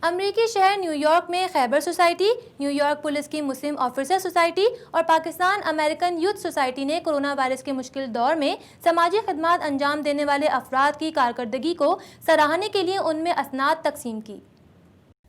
امریکی شہر new York میں خیبر سوسائٹی، نیو یارک پولیس کی مسلم آفیسر سوسائٹی اور پاکستان امریکن یوتھ سوسائٹی نے کورونا وائرس کے مشکل دور میں سماجی خدمات انجام دینے والے افراد کی کارکردگی کو سراہنے کے لیے ان میں اسناد تقسیم کی۔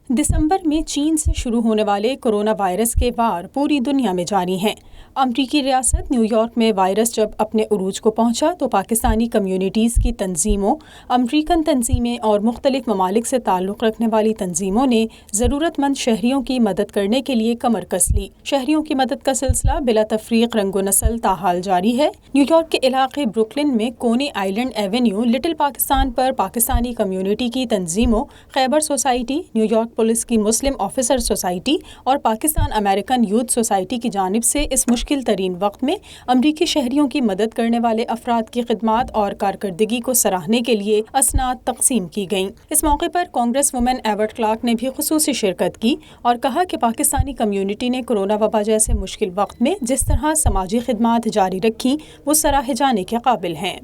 دسمبر میں چین سے شروع ہونے والے کورونا وائرس کے وار پوری دنیا میں جاری ہیں۔ امریکی ریاست نیو یارک میں وائرس جب اپنے عروج کو پہنچا تو پاکستانی کمیونٹیز کی تنظیموں، امریکن تنظیمیں اور مختلف ممالک سے تعلق رکھنے والی تنظیموں نے ضرورت مند شہریوں کی مدد کرنے کے لیے کمر کس لی۔ شہریوں کی مدد کا سلسلہ بلا تفریق رنگ و نسل تاحال جاری ہے۔ نیو یارک کے علاقے بروکلن میں کونی آئلینڈ ایونیو لٹل پاکستان پر پاکستانی کمیونٹی کی تنظیموں خیبر سوسائٹی، نیو یارک پولیس کی مسلم آفیسر سوسائٹی اور پاکستان امریکن یوتھ سوسائٹی کی جانب سے اس مشکل ترین وقت میں امریکی شہریوں کی مدد کرنے والے افراد کی خدمات اور کارکردگی کو سراہنے کے لیے اسناد تقسیم کی گئیں۔ اس موقع پر کانگریس وومن ایوٹ کلارک نے بھی خصوصی شرکت کی اور کہا کہ پاکستانی کمیونٹی نے کورونا وبا جیسے مشکل وقت میں جس طرح سماجی خدمات جاری رکھی وہ سراہے جانے کے قابل ہیں۔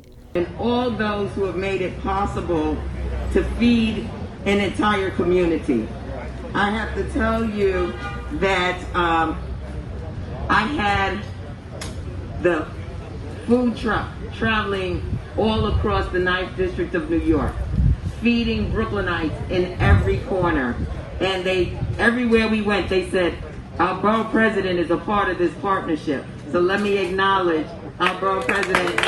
I have to tell you that I had the food truck traveling all across the 9th District of New York, feeding Brooklynites in every corner. And everywhere we went, they said, our borough president is a part of this partnership. So let me acknowledge our borough president.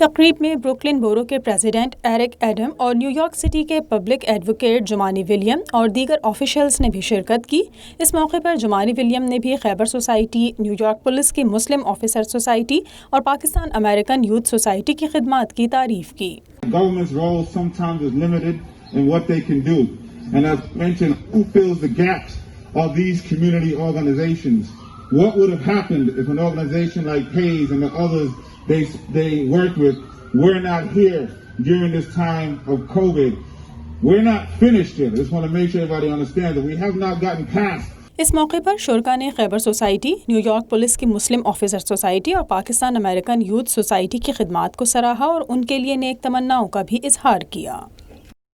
تقریب میں Brooklyn borrow کے president Eric Adam اور new York city کے public advocate جمانی William اور دیگر officials نے بھی شرکت کی۔ اس موقع پر جمانی ولیم نے بھی خیبر سوسائٹی، نیو یارک پولیس کی مسلم آفیسر سوسائٹی اور پاکستان امریکن یوتھ سوسائٹی کی خدمات کی تعریف کی۔ Government's role sometimes is limited in what they can do. And as mentioned, who fills the gaps of these community organizations? What would have happened if an organization like Hayes and the others they work with were not here during this time of COVID? We're not finished yet. I just want to make sure everybody understands that we have not gotten past. اس موقع پر شرکا نے خیبر society, new York police کی مسلم officer society اور Pakistan American youth society کی خدمات کو سراہا اور ان کے لیے نیک تمناؤں کا بھی اظہار کیا۔